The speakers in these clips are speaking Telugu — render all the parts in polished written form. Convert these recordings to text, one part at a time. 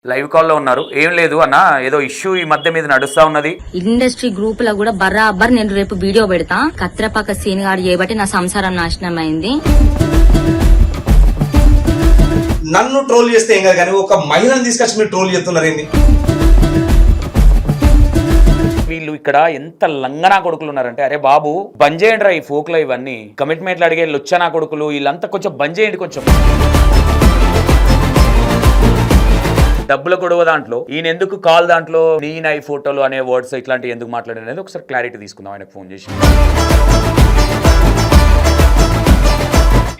లైవ్ కాల్లో ఉన్నారు. ఏం లేదు అన్న, ఏదో ఇష్యూ ఈ మధ్య మీద నడుస్తా ఉన్నది. ఇండస్ట్రీ గ్రూప్ లో కూడా బరాబర్ నేను రేపు వీడియో పెడతా. కత్రపాక సీన్ గారు చేయబట్టి నా సంసారం నాశనం అయింది. నన్ను ట్రోల్ చేస్తే ఏం కాదు, కానీ ఒక మహిళను తీసుకొచ్చి మీరు ట్రోల్ చేస్తున్నారు ఏంది? వీళ్ళు ఇక్కడ ఎంత లంగనా కొడుకులు ఉన్నారంటే, అరే బాబు బంద్ చేయండి రా ఈ ఫోక్ లో ఇవన్నీ, కమిట్మెంట్లు అడిగే లొచ్చనా కొడుకులు వీళ్ళంతా కొంచెం బంద్ చేయండి. కొంచెం డబ్బుల గొడవ దాంట్లో ఈయన ఎందుకు కాల్ దాంట్లో నేను ఈ ఫోటోలు అనే వర్డ్స్ ఇట్లాంటివి ఎందుకు మాట్లాడేది ఒకసారి క్లారిటీ తీసుకుందాం. ఆయనకు ఫోన్ చేసి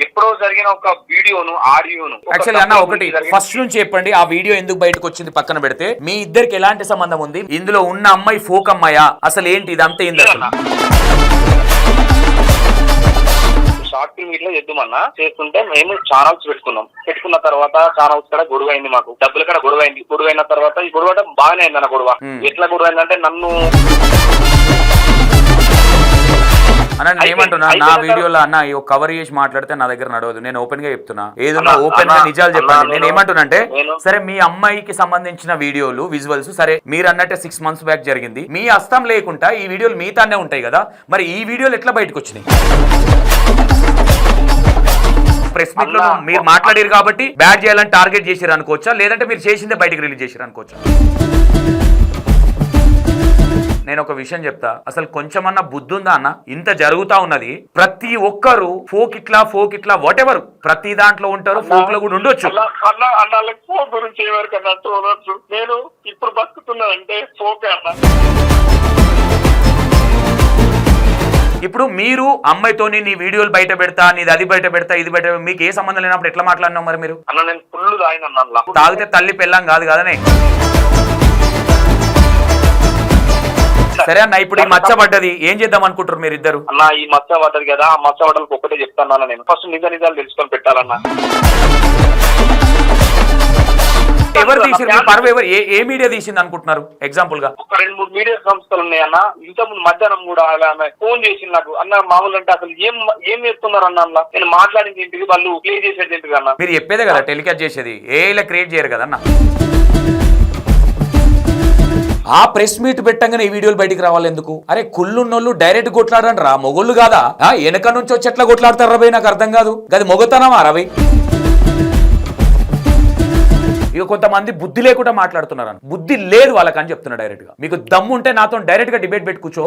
ఎప్పుడో జరిగిన ఒక వీడియోను ఆడియోను యాక్చువల్లీ అన్న ఒకటి ఫస్ట్ నుంచి చెప్పండి, ఆ వీడియో ఎందుకు బయటకు వచ్చింది పక్కన పెడితే, మీ ఇద్దరికి ఎలాంటి సంబంధం ఉంది, ఇందులో ఉన్న అమ్మాయి ఫోక్ అమ్మాయా, అసలు ఏంటి ఇదంతా ఏంది అసలు? షార్ట్ ఫిల్మ్ ఇట్లా చేద్దామన్నా చేస్తుంటే మేము ఛానల్స్ పెట్టుకున్న తర్వాత ఛానల్స్ కూడా గొడవ అయింది, మాకు డబ్బులు కూడా గొడవ అయింది. గొడవ అయిన తర్వాత ఈ గొడవ బాగానే అయింది అన్న. గొడవ ఎట్లా గొడవ అయిందంటే నన్ను అన్న ఏమంటున్నా, నా వీడియోలో అన్న కవర్ చేసి మాట్లాడితే నా దగ్గర నడవదు. నేను ఓపెన్ గా చెప్తున్నా, ఏదన్నా ఓపెన్ గా నిజాలు చెప్పండి. నేను ఏమంటున్నా అంటే, సరే మీ అమ్మాయికి సంబంధించిన వీడియోలు విజువల్స్ సరే మీరు అన్నట్టే 6 months బ్యాక్ జరిగింది, మీ హస్తం లేకుండా ఈ వీడియోలు మీతానే ఉంటాయి కదా, మరి ఈ వీడియోలు ఎట్లా బయటకు వచ్చినాయి? ప్రెస్ మీట్ లో మీరు మాట్లాడారు కాబట్టి బ్యాడ్ చేయాలని టార్గెట్ చేసారు అనుకోవచ్చా, లేదంటే మీరు చేసిందే బయటకు రిలీజ్ చేసారు అనుకోవచ్చా? నేను ఒక విషయం చెప్తా, అసలు కొంచెమన్నా బుద్ధి ఉందా అన్న? ఇంత జరుగుతా ఉన్నది, ప్రతి ఒక్కరు ఫోక్ ఇట్లా వాట్ ఎవర్ ప్రతి దాంట్లో ఉంటారు, ఫోక్ లో కూడా ఉండొచ్చు. ఫోక్ గురించి నేను ఇప్పుడు బతుకుతున్నానంటే ఫోక్ అన్న. ఇప్పుడు మీరు అమ్మాయితోని నీ వీడియోలు బయట పెడతా, నీది అది బయట పెడతా, ఇది బయట, మీకు ఏ సంబంధం లేనప్పుడు ఎట్లా మాట్లాడినావు మరి మీరు? అన్న నేను ఫుల్ తాగిన, తాగితే తల్లి పెళ్ళాం కాదు కదనే. సరే అన్న, ఇప్పుడు ఈ మచ్చ పడ్డది, ఏం చేద్దాం అనుకుంటారు మీరు ఇద్దరు? అన్న ఈ మచ్చ పడ్డది కదా, ఆ మచ్చ పడ్డలకు ఒక్కటే చెప్తాను అన్న, నేను ఫస్ట్ నిజాలు తెలుసుకొని పెట్టాలన్నా. ఎవరు తీసింది పర్వ, ఎవరు ఏ మీడియా తీసింది అనుకుంటున్నారు? ఎగ్జాంపుల్ గా ఒక 2-3 మీడియా సంస్థలు ఉన్నాయి అన్న. ఇంతకుముందు మధ్యాహ్నం కూడా ఆమె ఫోన్ చేసింది నాకు, అన్న మామూలు అంటే అసలు ఏం చేస్తున్నారు అన్న, అన్న నేను మాట్లాడింది ఏంటిది, వాళ్ళు ప్లే చేసేది ఏంటిది అన్న? మీరు చెప్పేదే కదా టెలికాస్ట్ చేసేది, ఏలా క్రియేట్ చేయరు కదన్న. ఆ ప్రెస్ మీట్ పెట్టంగానే ఈ వీడియోలు బయటికి రావాలి ఎందుకు? అరే కుళ్ళున్నోళ్ళు డైరెక్ట్ కొట్లాడండి రా, మొగోళ్ళు కాదా? వెనక నుంచి వచ్చి ఎట్లా కొట్లాడతారు రవి? నాకు అర్థం కాదు, అది మొగతనమా రవి? ఇక కొంతమంది బుద్ధి లేకుండా మాట్లాడుతున్నారు, బుద్ధి లేదు వాళ్ళకని చెప్తున్నా డైరెక్ట్ గా. మీకు దమ్ము ఉంటే నాతో డైరెక్ట్ గా డిబేట్ పెట్టి కూర్చో.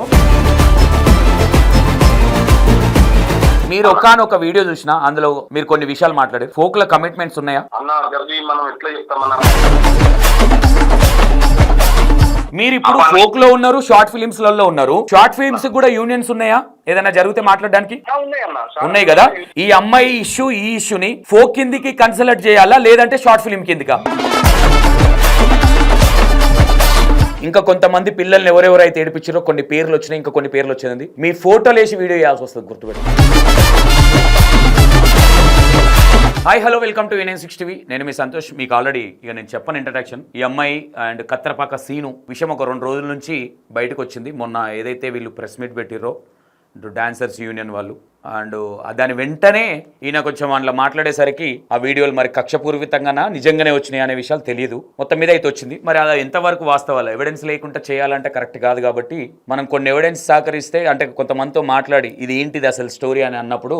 మీరు ఒకానొక వీడియో చూసినా అందులో మీరు కొన్ని విషయాలు మాట్లాడారు, ఫోక్ లో కమిట్మెంట్స్ ఉన్నాయా అన్న? మనం ఎట్లా చెప్తామన్నా, మీరు ఇప్పుడు ఫోక్ లో ఉన్నారు, షార్ట్ ఫిలిమ్స్ లలో ఉన్నారు, షార్ట్ ఫిలిమ్స్ కూడా యూనియన్స్ ఉన్నాయా ఏదైనా జరిగితే మాట్లాడడానికి? ఉన్నాయి కదా. ఈ అమ్మాయి ఇష్యూ, ఈ ఇష్యూని ఫోక్ కిందికి కన్సిడర్ చేయాలా, లేదంటే షార్ట్ ఫిలిం కిందికా? ఇంకా కొంతమంది పిల్లల్ని ఎవరెవరైతే ఏడిపించారో కొన్ని పేర్లు వచ్చినాయి, ఇంకా కొన్ని పేర్లు వచ్చింది, మీ ఫోటోలు వేసి వీడియో చేయాల్సి వస్తుంది, గుర్తుపెట్టి. Hi hello, welcome to A9 TV. నేను మీ సంతోష్. మీకు ఆల్రెడీ ఇక నేను చెప్పను ఇంట్రడక్షన్. ఈ అమ్మాయి అండ్ కత్రపాక సీను విషయం ఒక 2 రోజుల నుంచి బయటకు వచ్చింది. మొన్న ఏదైతే వీళ్ళు ప్రెస్ మీట్ పెట్టిరో డాన్సర్స్ యూనియన్ వాళ్ళు, అండ్ దాని వెంటనే ఈయన కొంచెం అందులో మాట్లాడేసరికి ఆ వీడియోలు మరి కక్షపూర్వితంగానా నిజంగానే వచ్చినాయి అనే విషయాలు తెలియదు. మొత్తం మీద అయితే వచ్చింది. మరి అది ఎంతవరకు వాస్తవాలు, ఎవిడెన్స్ లేకుండా చేయాలంటే కరెక్ట్ కాదు. కాబట్టి మనం కొన్ని ఎవిడెన్స్ సహకరిస్తే, అంటే కొంతమందితో మాట్లాడి ఇది ఏంటిది అసలు స్టోరీ అని అన్నప్పుడు,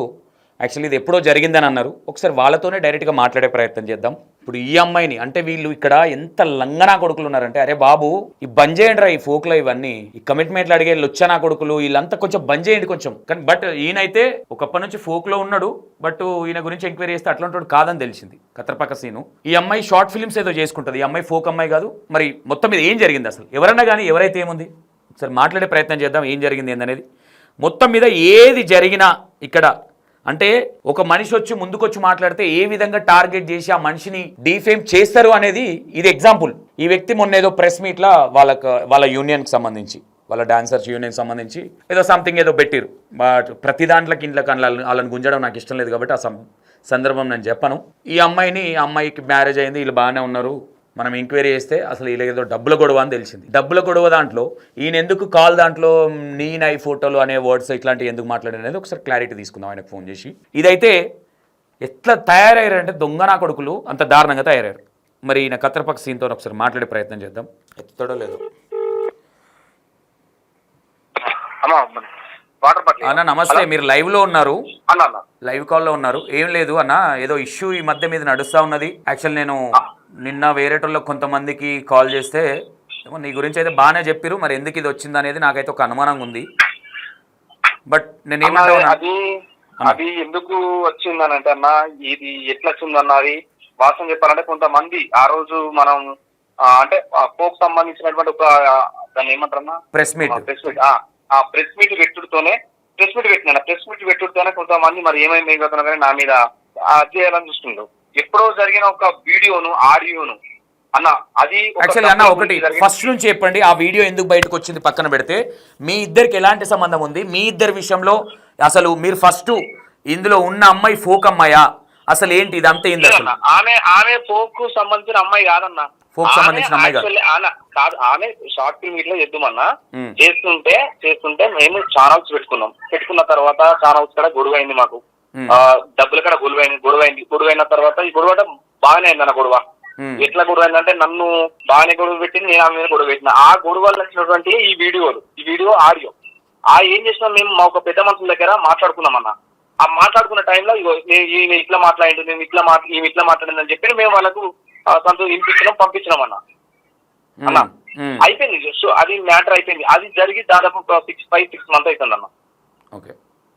యాక్చువల్లీ ఇది ఎప్పుడో జరిగిందని అన్నారు, ఒకసారి వాళ్ళతోనే డైరెక్ట్గా మాట్లాడే ప్రయత్నం చేద్దాం. ఇప్పుడు ఈ అమ్మాయిని, అంటే వీళ్ళు ఇక్కడ ఎంత లంగనా కొడుకులు ఉన్నారంటే, అరే బాబు ఈ బంద్ చేయండి రా ఈ ఫోక్లో ఇవన్నీ, ఈ కమిట్మెంట్లు అడిగే లొచ్చనా కొడుకులు వీళ్ళంతా కొంచెం బంద్ చేయండి కొంచెం. కానీ బట్ ఈయనైతే ఒకప్పటి నుంచి ఫోక్లో ఉన్నాడు, బట్ ఈయన గురించి ఎంక్వైరీ చేస్తే అట్లాంటి కాదని తెలిసింది కత్రపాక సీను. ఈ అమ్మాయి షార్ట్ ఫిల్మ్స్ ఏదో చేసుకుంటుంది, ఈ అమ్మాయి ఫోక్ అమ్మాయి కాదు. మరి మొత్తం మీద ఏం జరిగింది అసలు? ఎవరన్నా కానీ ఎవరైతే ఏముంది ఒకసారి మాట్లాడే ప్రయత్నం చేద్దాం, ఏం జరిగింది ఏందనేది. మొత్తం మీద ఏది జరిగినా ఇక్కడ అంటే ఒక మనిషి వచ్చి ముందుకొచ్చి మాట్లాడితే ఏ విధంగా టార్గెట్ చేసి ఆ మనిషిని డీఫేమ్ చేస్తారు అనేది ఇది ఎగ్జాంపుల్. ఈ వ్యక్తి మొన్న ఏదో ప్రెస్ మీట్లో వాళ్ళ యూనియన్కి సంబంధించి, వాళ్ళ డాన్సర్స్ యూనియన్ సంబంధించి ఏదో సంథింగ్ ఏదో పెట్టిరు. బట్ ప్రతి దాంట్లోకి ఇంట్లోకి వాళ్ళని గుంజడం నాకు ఇష్టం లేదు కాబట్టి ఆ సందర్భం నేను చెప్పను. ఈ అమ్మాయికి మ్యారేజ్ అయింది, వీళ్ళు బాగానే ఉన్నారు. మనం ఎంక్వైరీ చేస్తే అసలు వీళ్ళేదో డబ్బుల గొడవ అని తెలిసింది. డబ్బుల గొడవ దాంట్లో ఈయన ఎందుకు కాల్ దాంట్లో నేను ఈ ఫోటోలు అనే వర్డ్స్ ఇట్లాంటివి ఎందుకు మాట్లాడనేది ఒకసారి క్లారిటీ తీసుకుందాం ఆయనకు ఫోన్ చేసి. ఇదైతే ఎట్లా తయారయ్యారంటే దొంగ నా కొడుకులు అంత దారుణంగా తయారయ్యారు. మరి ఈయన కత్రపాక సీన్తో ఒకసారి మాట్లాడే ప్రయత్నం చేద్దాం. ఎత్తుతాడో లేదో. అన్న నమస్తే, మీరు లైవ్లో ఉన్నారు, లైవ్ కాల్లో ఉన్నారు. ఏం లేదు అన్న, ఏదో ఇష్యూ ఈ మధ్య మీద నడుస్తూ ఉన్నది. యాక్చువల్ నేను నిన్న వేరేటోళ్ళలో కొంతమందికి కాల్ చేస్తే నీ గురించి అయితే బాగానే చెప్పారు, మరి ఎందుకు ఇది వచ్చింది అనేది నాకైతే ఒక అనుమానంగా ఉంది. బట్ నేను అది ఎందుకు వచ్చిందనంటే అన్న, ఇది ఎట్లా వచ్చిందన్న, అది వాస్తవం చెప్పాలంటే కొంతమంది ఆ రోజు మనం అంటే ఫోక్ సంబంధించినటువంటి ఒక దాన్ని ఏమంటారన్నా ప్రెస్ మీట్ ఆ ప్రెస్ మీట్ పెట్టుడుతోనే కొంతమంది మరి ఏమైంది కదా కానీ నా మీద చేయాలని చూస్తుండ్రు. ఎప్పుడో జరిగిన ఒక వీడియోను ఆడియోను అన్న, అది యాక్చువల్లీ అన్న ఒకటి ఫస్ట్ నుంచి చెప్పండి, ఆ వీడియో ఎందుకు బయటకు వచ్చింది పక్కన పెడితే, మీ ఇద్దరికి ఎలాంటి సంబంధం ఉంది, మీ ఇద్దరి విషయంలో అసలు మీరు ఫస్ట్ ఇందులో ఉన్న అమ్మాయి ఫోక్ అమ్మాయా, అసలు ఏంటి ఇదంతా ఏంది? అసలు ఆమె ఫోక్ సంబంధించిన అమ్మాయి కాదన్న, ఫోక్ సంబంధించిన అమ్మాయి కాదు. ఆమె షార్ట్ ఫిల్మ్ ఇట్లా చేద్దామన్నా, చేస్తుంటే మేము ఛానల్స్ పెట్టుకున్న తర్వాత ఛానల్స్ కూడా గొడవ అయింది మాకు, డబ్బులు కూడా గొడవైన తర్వాత ఈ గొడవ బాగానే అయింది అన్న. గొడవ ఎట్లా గొడవ అయిందంటే, నన్ను బాగానే గొడవ పెట్టింది, నేను ఆమె మీద గొడవ పెట్టిన. ఆ గొడవలు వచ్చినటువంటి ఈ వీడియో ఆడియో ఏం చేసినాం మేము, మా ఒక పెద్ద మనుషుల దగ్గర మాట్లాడుకున్నాం అన్న. ఆ మాట్లాడుకున్న టైంలో ఈమె ఇట్లా మాట్లాడింది, ఈమె ఇట్లా మాట్లాడింది అని చెప్పి మేము వాళ్ళకు వినిపించడం పంపించినాం అన్న. అయిపోయింది, జస్ట్ అది మ్యాటర్ అయిపోయింది. అది జరిగి దాదాపు 6 months అవుతుంది అన్న. ఓకే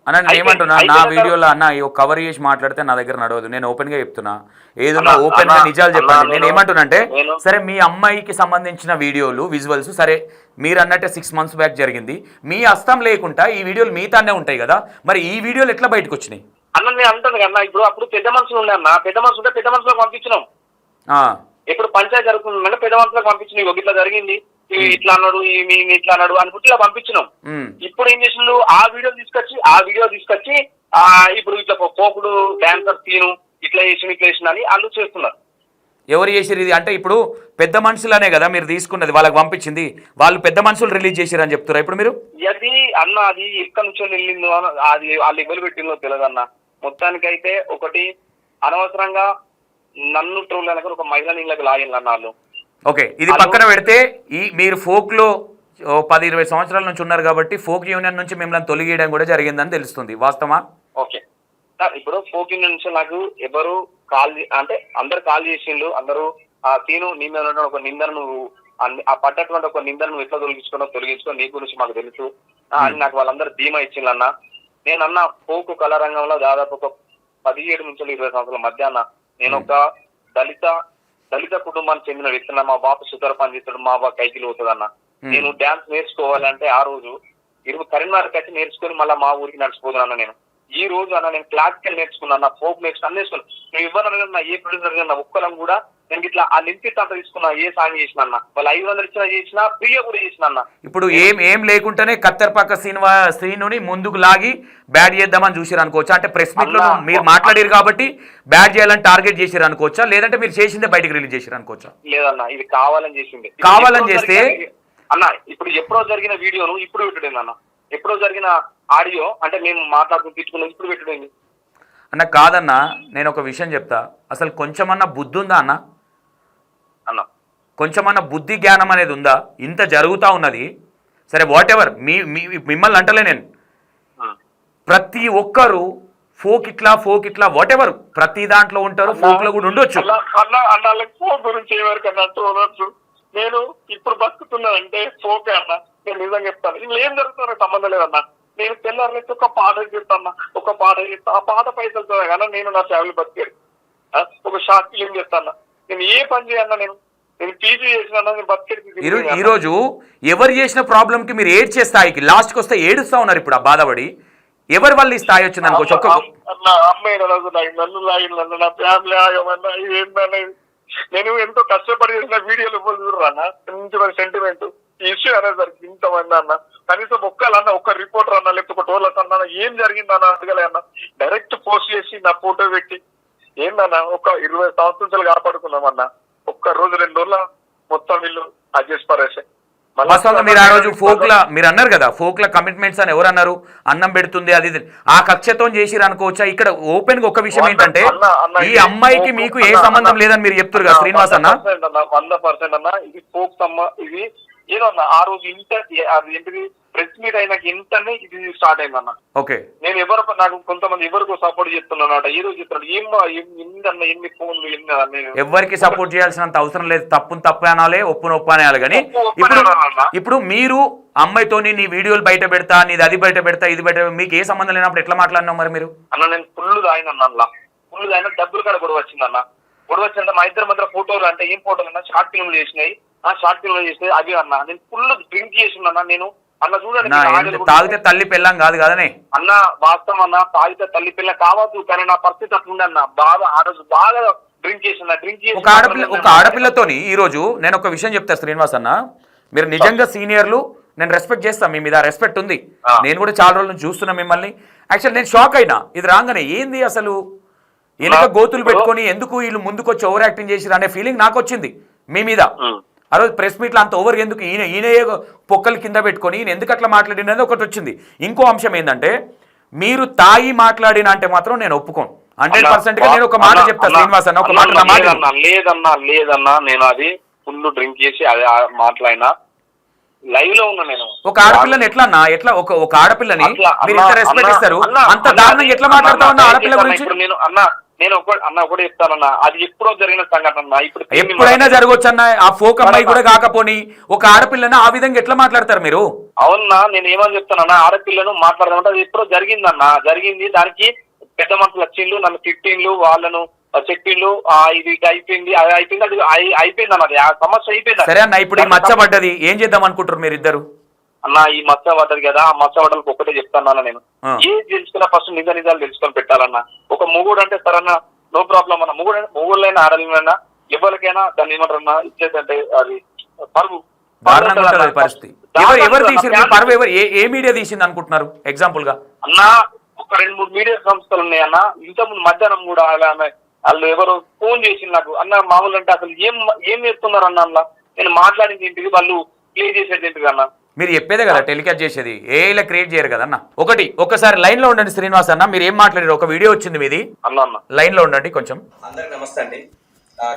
అన్న, నేను ఏమంటున్నా, నా వీడియోలో అన్న కవర్ చేసి మాట్లాడితే నా దగ్గర నడవదు. నేను ఓపెన్ గా చెప్తున్నా, ఏదన్నా ఓపెన్ గా నిజాలు చెప్పండి. నేను ఏమంటున్నా అంటే, సరే మీ అమ్మాయికి సంబంధించిన వీడియోలు విజువల్స్ సరే మీరు అన్నట్టే 6 months బ్యాక్ జరిగింది, మీ హస్తం లేకుండా ఈ వీడియోలు మీతానే ఉంటాయి కదా, మరి ఈ వీడియోలు ఎట్లా బయటకు వచ్చినాయి అన్న? నేను అంటాను కదా, ఇప్పుడు అప్పుడు పెద్ద మనుషులు ఉండే అన్న, పెద్ద మనుషులకు పంపించినాం. ఎప్పుడు పంచాయతీ జరుగుతుందంటే పెద్ద మనుషులకు పంపించినాం, ఇట్లా జరిగింది, ఇట్లా అన్నాడు, ఇట్లా అన్నాడు అనుకుంటే ఇలా పంపించినాం. ఇప్పుడు ఏం చేసిండు, ఆ వీడియో తీసుకొచ్చి ఇప్పుడు ఇట్లా పోకుడు డాన్సర్ సీను ఇట్లా చేసిన అని వాళ్ళు చేస్తున్నారు. ఎవరు చేసిరు ఇది అంటే? ఇప్పుడు పెద్ద మనుషులనే కదా మీరు తీసుకున్నది, వాళ్ళకి పంపించింది, వాళ్ళు పెద్ద మనుషులు రిలీజ్ చేసిరు అని చెప్తారా ఇప్పుడు మీరు? అది అన్న, అది ఎక్కడి నుంచో వెళ్ళిందో, అది వాళ్ళు ఇబ్బంది పెట్టిందో తెలియదు అన్న. మొత్తానికైతే ఒకటి అనవసరంగా నన్ను ట్రోల్ అనగా ఒక మహిళ నీళ్ళకి లాగిన వాళ్ళు. ఓకే, ఇది పక్కన పెడితే మీరు ఫోక్ లో 10-20 సంవత్సరాల నుంచి ఉన్నారు కాబట్టి ఫోక్ యూనియన్ నుంచి మిమ్మల్ని తొలగియడం కూడా జరిగిందని తెలుస్తుంది, వాస్తవా? ఓకే సార్, ఇప్పుడు ఫోక్ యూనియన్ నుంచి నాకు ఎవరు అంటే అందరు కాల్ చేసిండు, అందరూ ఆ సీను నీ మీద ఉన్న ఒక నిందను ఆ పడ్డటువంటి ఒక నిందను నువ్వు ఎట్లా తొలగించుకో నీ గురించి మాకు తెలుసు అని నాకు వాళ్ళందరూ ధీమా ఇచ్చిండ్రన్న. నేనన్నా ఫోక్ కళా రంగంలో దాదాపు ఒక 17 నుంచి 20 సంవత్సరాల మధ్య అన్న, నేను ఒక దళిత కుటుంబానికి చెందిన వ్యక్తి. మా బాపు సుతర పని చేస్తాడు, మా బాబు కైకిలు అవుతుంది అన్న. నేను డాన్స్ నేర్చుకోవాలంటే ఆ రోజు కరీంనగర్ వచ్చి నేర్చుకుని మళ్ళీ మా ఊరికి నడిచిపోతున్నాను. నేను ఈ రోజు అన్న నేను క్లాసికల్ నేర్చుకున్నా, ఫోక్ నేర్చుకున్నా, అన్ని నేర్చుకున్నాను. నేను ఇవ్వనన్నా ఏ ప్రొడ్యూసర్ కన్నా ఒక్కలం కూడా నేను ఇట్లా ఆ లింపిట్ అంతా తీసుకున్నా, ఏ సాంగ్ చేసిన అన్న, వాళ్ళు 500 ఇచ్చిన చేసిన, ఫ్రీగా కూడా చేసిన అన్న. ఇప్పుడు ఏం లేకుండానే కత్తెరపాక శ్రీనుని ముందుకు లాగి బ్యాడ్ చేద్దామని చూసారు అనుకోవచ్చా? అంటే ప్రెస్ మీట్ లో మీరు మాట్లాడారు కాబట్టి బ్యాడ్ చేయాలని టార్గెట్ చేసారు అనుకోవచ్చా, లేదంటే మీరు చేసిందే బయటకు రిలీజ్ చేసారు అనుకోవచ్చా? లేదన్న, ఇది కావాలని చేసింది. కావాలని చేస్తే అన్న, ఇప్పుడు ఎప్పుడో జరిగిన వీడియోను ఇప్పుడు పెట్టడం అన్న, ఎప్పుడో జరిగిన ఆడియో అంటే మేము మాట్లాడుకుని తీసుకున్నాం ఇప్పుడు పెట్టడం అన్న. కాదన్నా, నేను ఒక విషయం చెప్తా, అసలు కొంచెమన్నా బుద్ధి ఉందా అన్న? కొంచెమన్నా బుద్ధి జ్ఞానం అనేది ఉందా? ఇంత జరుగుతూ ఉన్నది సరే, వాట్ ఎవర్, మిమ్మల్ని అంటలే నేను, ప్రతి ఒక్కరు ఫోక్ ఇట్లా వాట్ ఎవర్ ప్రతి దాంట్లో ఉంటారు, ఫోక్ లో కూడా ఉండొచ్చు. ఫోక్ గురించి ఎవరికన్నా నేను ఇప్పుడు బతుకుతున్నానంటే ఫోక్ అన్న, నేను నిజంగా చెప్తాను. ఇలా ఏం జరుగుతుందో సంబంధం లేదన్నా. నేను తెల్లారైతే ఒక పాట చెప్తాను, ఆ పాట పైసలతో కానీ నేను నా ఫ్యామిలీ బతికేది. ఒక షార్ట్ ఫిలిం చేస్తాను, నేను ఏ పని చేయన్నా, నేను పీజీ చేసిన నేను బతికేది. ఈ రోజు ఎవరు చేసిన ప్రాబ్లం కి మీరు ఏడ్చే స్థాయికి లాస్ట్కి వస్తే ఏడుస్తా ఉన్నారు ఇప్పుడు. ఆ బాధపడి ఎవరి వల్ల ఈ స్థాయి వచ్చింది అనుకోవచ్చు. అమ్మాయి నన్ను లాగిన నా ఫ్యామిలీ ఆగమన్నా ఏంటనేది నేను ఎంతో కష్టపడి చేసిన వీడియోలు చూడరన్నా, మంచి సెంటిమెంట్ ఇష్యూ అనేసరికి ఇంతమంది అన్న, కనీసం ఒక్కలన్నా ఒక్క రిపోర్టర్ అన్నా లేకపోతే ఒక టోలర్ అన్నా ఏం జరిగిందన్న అడగలే అన్న. డైరెక్ట్ పోస్ట్ చేసి నా ఫోటో పెట్టి ఏందన్నా ఒక 20 సంవత్సరాలు కాపాడుకున్నామన్నా, ఒక్క రోజు 2 రోజుల మొత్తం వీళ్ళు అడ్జస్ట్ పరేసే వాస్తవంగా మీరు ఆ రోజు ఫోక్ల మీరు అన్నారు కదా ఫోక్ల కమిట్మెంట్స్ అని ఎవరు అన్నారు అన్నం పెడుతుంది అది ఇది. ఆ కక్షతో చేసిరు అనుకోవచ్చా? ఇక్కడ ఓపెన్ గా ఒక విషయం ఏంటంటే ఈ అమ్మాయికి మీకు ఏ సంబంధం లేదని మీరు చెప్తారు కదా శ్రీనివాస్ అన్న. 100% అన్న ఇది ఫోక్స్ అమ్మ ఇది ఏదో అన్న ఆ రోజు అది ఏంటిది ప్రెస్ మీట్ అయినాక ఇంటనే ఇది స్టార్ట్ అయిందన్న. ఓకే నేను నాకు కొంతమంది ఎవరికో సపోర్ట్ చేస్తున్నాను ఏదో చెప్తున్నాడు ఏందన్న ఎన్ని ఫోన్లు ఎవరికి సపోర్ట్ చేయాల్సినంత అవసరం లేదు. తప్పును తప్పు అనాలి ఒప్పును ఒప్పు అనాలి. కానీ ఇప్పుడు మీరు అమ్మాయితోని నీ వీడియోలు బయట పెడతా నీది అది బయట పెడతా ఇది బయట మీకు ఏ సంబంధం లేనప్పుడు ఎట్లా మాట్లాడినావు మరి మీరు? అన్న నేను ఫుల్ తాగిన డబ్బులు కూడా గొడవ వచ్చిందన్న. గొడవ వచ్చిందంటే మా ఇద్దరి మధ్య ఫోటోలు అంటే ఏం ఫోటోలు అన్నా షార్ట్ ఫిల్మ్లు చేసినాయి. ఆ షార్ట్ ఫిల్మ్లు చేసినాయి అవి అన్న నేను ఫుల్ డ్రింక్ చేసిందన్నా. నేను అన్న చూడండి తాగితే తల్లి పిల్లం కాదు కదనే అన్న. వాస్తవం అన్న తాగితే తల్లి పిల్ల కావచ్చు కానీ నా పరిస్థితి అట్లుండే అన్న. బాగా ఆ రోజు బాగా డ్రింక్ చేసి ఒక ఆడపిల్లతోని ఈ రోజు నేను ఒక విషయం చెప్తా శ్రీనివాస్ అన్న. మీరు నిజంగా సీనియర్లు, నేను రెస్పెక్ట్ చేస్తాను, మీ మీద రెస్పెక్ట్ ఉంది. నేను కూడా చాలా రోజుల నుంచి చూస్తున్నా మిమ్మల్ని. యాక్చువల్ నేను షాక్ అయినా ఇది రాగానే ఏంది అసలు వెనక గోతులు పెట్టుకొని ఎందుకు వీళ్ళు ముందుకు వచ్చి ఓవర్ యాక్టింగ్ చేసిరు అనే ఫీలింగ్ నాకు వచ్చింది మీ మీద. ఆ రోజు ప్రెస్ మీట్లో అంత ఓవర్ ఎందుకు ఈయన పొక్కలు కింద పెట్టుకొని ఈయన ఎందుకు అట్లా మాట్లాడినది ఒకటి వచ్చింది. ఇంకో అంశం ఏంటంటే మీరు తాగి మాట్లాడిన అంటే మాత్రం నేను ఒప్పుకోను 100%. గా నేను ఒక మాట చెప్తా శ్రీనివాస్ అన్న, ఒక మాట లేదన్నా నేను అది ఫుల్ డ్రింక్ చేసి అది మాట్లాడినా లైవ్ లో ఉన్నా. నేను ఒక ఆడపిల్లని ఎట్లా ఒక ఆడపిల్లని మీరు ఇంత రెస్పెక్ట్ ఇస్తారు, అంత దారుణంగా ఎట్లా మాట్లాడతా ఉన్నా ఆడపిల్ల గురించి? నేను ఒకటి చెప్తానన్నా, అది ఎప్పుడో జరిగిన సంఘటన. ఇప్పుడు ఎప్పుడైనా జరగవచ్చు అన్న. ఆ ఫోక్ అమ్మాయి కూడా కాకపోని ఒక ఆడపిల్లని ఆ విధంగా ఎట్లా మాట్లాడతారు మీరు? అవునా నేను ఏమని చెప్తానన్నా, ఆడపిల్లను మాట్లాడదామంటే అది ఎప్పుడో జరిగిందన్నా. జరిగింది దానికి పెద్ద మనుషులు వచ్చిండ్రు, నన్ను తిట్టిండ్లు, వాళ్ళను చెప్పిండ్లు ఇది అయిపోయింది అది అయిపోయింది అది అయిపోయింది అన్నది. ఆ సమస్య అయిపోయింది. సరే అన్న, ఇప్పుడు మచ్చబడ్డది ఏం చేద్దాం అనుకుంటారు మీరు ఇద్దరు? అన్న ఈ మచ్చ పడ్డది కదా, ఆ మచ్చ పడ్డలకు ఒకటే చెప్తాను నేను, ఏది తెలుసుకున్నా ఫస్ట్ నిజాలు తెలుసుకొని పెట్టాలన్నా. ఒక మొగుడు అంటే సరన్నా నో ప్రాబ్లం అన్న. మొగుళ్ళైనా ఆడలైనా ఎవరికైనా దాన్ని ఏమంటారన్నా ఇచ్చేదంటే అది పరువు పరిస్థితి. ఎవరు తీసింది పరువు? ఎవరు ఏ మీడియా తీసింది అనుకుంటున్నారు ఎగ్జాంపుల్ గా? అన్న ఒక 2-3 మీడియా సంస్థలు ఉన్నాయన్న. ఇంతకుముందు మధ్యాహ్నం కూడా వాళ్ళు ఎవరు ఫోన్ చేసింది నాకు. అన్న మామూలు అంటే అసలు ఏం చేస్తున్నారు అన్న. అలా నేను మాట్లాడింది ఏంటిది, వాళ్ళు ప్లే చేసేది ఏంటిది అన్న. మీరు చెప్పేదే కదా టెలికాస్ట్ చేసేది, ఏఐలా క్రియేట్ చేయరు కదా అన్న. ఒకసారి లైన్ లో ఉండండి శ్రీనివాస్ అన్న, మీరు ఏం మాట్లాడారు? ఒక వీడియో వచ్చింది మీది, అన్న లైన్ లో ఉండండి కొంచెం. అందరికి నమస్తే అండి.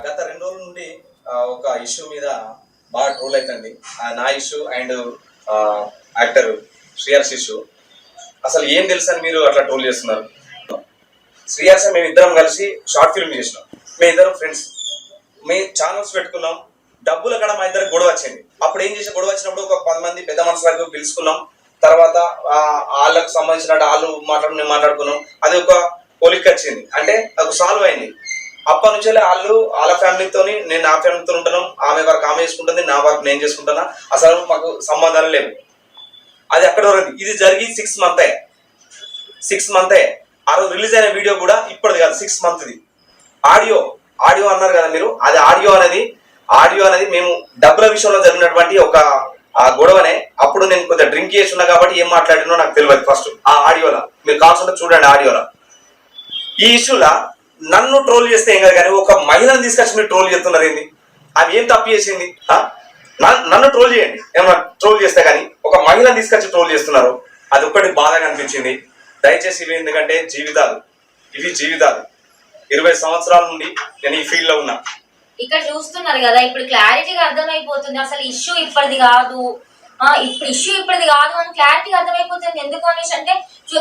గత 2 రోజుల నుండి ఒక ఇష్యూ మీద బాగా ట్రోల్ అవుతుంది. నా issue and actor Sriharsha issue. అసలు ఏం తెలుసు అని మీరు అట్లా ట్రోల్ చేస్తున్నారు? శ్రీహర్ష మేము ఇద్దరం కలిసి షార్ట్ ఫిల్మ్ చేసినాం. మేము ఇద్దరం ఫ్రెండ్స్, మేము ఛానల్స్ పెట్టుకున్నాం. డబ్బులు అక్కడ మా ఇద్దరికి గొడవ వచ్చింది. అప్పుడు ఏం చేసి గొడవ వచ్చినప్పుడు ఒక 10 మంది పెద్ద మనుషులకు పిలుచుకున్నాం. తర్వాత వాళ్ళకు సంబంధించిన వాళ్ళు మేము మాట్లాడుకున్నాం. అది ఒక పోలిక్ వచ్చింది, అంటే అది సాల్వ్ అయింది. అప్పటి నుంచి వాళ్ళ ఫ్యామిలీతో నేను నా ఫ్యామిలీతో ఉంటున్నాం. ఆమె వర్క్ ఆమె చేసుకుంటుంది, నా వర్క్ నేను చేసుకుంటున్నా. అసలు మాకు సంబంధాలు లేవు. అది అక్కడ వరకు. ఇది జరిగి 6 మంత్ ఆ రోజు రిలీజ్ అయిన వీడియో కూడా ఇప్పటిది కాదు, 6 మంత్ది. ఆడియో అన్నారు కదా మీరు, అది ఆడియో అనేది మేము డబ్బుల విషయంలో జరిగినటువంటి ఒక గొడవనే. అప్పుడు నేను కొద్దిగా డ్రింక్ చేసి ఉన్నా కాబట్టి ఏం మాట్లాడినో నాకు తెలియదు. ఫస్ట్ ఆ ఆడియోలో మీరు కావాల్సింటే చూడండి. ఆడియోలో ఈ ఇష్యూలా నన్ను ట్రోల్ చేస్తే ఏం కాదు, కానీ ఒక మహిళను తీసుకొచ్చి మీరు ట్రోల్ చేస్తున్నారు. ఏంది ఆమె ఏం తప్పు చేసింది? నన్ను ట్రోల్ చేయండి, ఏమన్నా ట్రోల్ చేస్తే, కానీ ఒక మహిళను తీసుకొచ్చి ట్రోల్ చేస్తున్నారు. అది ఒక్కటి బాధగా అనిపించింది. దయచేసి ఇవి ఎందుకంటే ఇవి జీవితాలు 20 సంవత్సరాల నుండి నేను ఈ ఫీల్డ్ లో ఉన్నా. ఇక్కడ చూస్తున్నారు కదా, ఇప్పుడు క్లారిటీగా అర్థమైపోతుంది అసలు ఇష్యూ ఇప్పటిది కాదు. ఇష్యూ ఇప్పటిది కాదు అని క్లారిటీగా అర్థమైపోతుంది. ఎందుకు అనేసి అంటే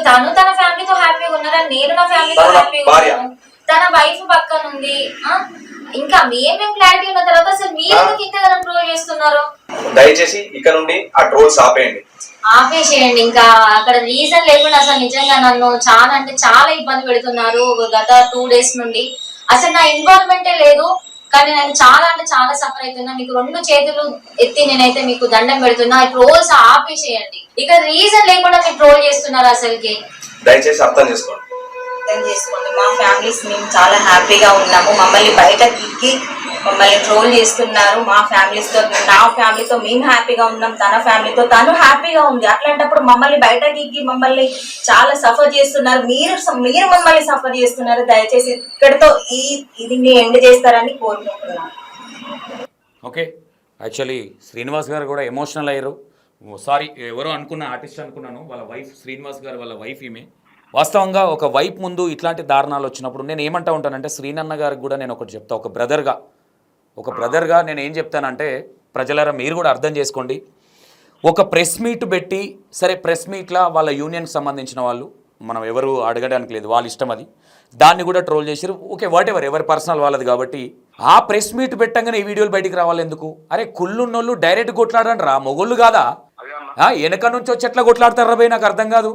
తను తన ఫ్యామిలీతో హ్యాపీగా ఉన్నారని, నేను నా ఫ్యామిలీతో హ్యాపీగా ఉన్నాను, తన వైఫ్ పక్కన ఉంది. ఇంకా మేమేం క్లారిటీ ఉన్న తర్వాత అసలు మీరు ఇంతగా ట్రోల్ చేస్తున్నారు? దయచేసి ఇక్కడ నుండి ఆ ట్రోల్స్ ఆపేసేయండి. ఇంకా అక్కడ రీజన్ లేకుండా అసలు నిజంగా నన్ను చాలా అంటే చాలా ఇబ్బంది పెడుతున్నారు గత 2 days నుండి. అసలు నా ఇన్వాల్వ్మెంటే లేదు, కానీ నేను చాలా అంటే చాలా సఫర్ అవుతున్నా. మీకు 2 చేతులు ఎత్తి నేనైతే మీకు దండం పెడుతున్నా. ట్రోల్స్ ఆపేసేయండి. ఇక రీజన్ లేకుండా మీరు ట్రోల్ చేస్తున్నారు. అసలుకి దయచేసి అర్థం చేసుకోండి. మా ఫ్యామిలీస్ మేము చాలా హ్యాపీగా ఉన్నాము. మమ్మల్ని బయటకి మమ్మల్ని ట్రోల్ చేస్తున్నారు. మా ఫ్యామిలీస్తో, నా ఫ్యామిలీతో మేము హ్యాపీగా ఉన్నాం, తన ఫ్యామిలీతో తను హ్యాపీగా ఉంది. అట్లాంటప్పుడు మమ్మల్ని బయటకి మమ్మల్ని చాలా సఫర్ చేస్తున్నారు. మీరు మమ్మల్ని సఫర్ చేస్తున్నారు. దయచేసి ఇక్కడితో ఇది ఎండ్ చేస్తారని కోరుకుంటున్నాను. ఓకే, యాక్చువల్లీ శ్రీనివాస్ గారు కూడా ఎమోషనల్ అయ్యారు. సారీ, ఎవరో అనుకున్న ఆర్టిస్ట్ అనుకున్నాను, వాళ్ళ వైఫ్ శ్రీనివాస్ గారు వాళ్ళ వైఫ్ ఈమె. వాస్తవంగా ఒక వైఫ్ ముందు ఇట్లాంటి దారుణాలు వచ్చినప్పుడు నేను ఏమంటా ఉంటానంటే, శ్రీనన్న గారికి కూడా నేను ఒకటి చెప్తా, ఒక బ్రదర్గా నేను ఏం చెప్తానంటే, ప్రజలారా మీరు కూడా అర్థం చేసుకోండి. ఒక ప్రెస్ మీట్ పెట్టి, సరే ప్రెస్ మీట్లో వాళ్ళ యూనియన్కి సంబంధించిన వాళ్ళు, మనం ఎవరు అడగడానికి లేదు, వాళ్ళ ఇష్టం అది, దాన్ని కూడా ట్రోల్ చేశారు. ఓకే, వాట్ ఎవరి పర్సనల్ వాళ్ళది కాబట్టి ఆ ప్రెస్ మీట్ పెట్టంగానే ఈ వీడియోలు బయటికి రావాలి ఎందుకు? అరే కుళ్ళున్నోళ్ళు డైరెక్ట్ కొట్లాడండి రా, మొగోళ్ళు కాదా? వెనక నుంచి వచ్చి ఎట్లా కొట్లాడతారు రవి? నాకు అర్థం కాదు.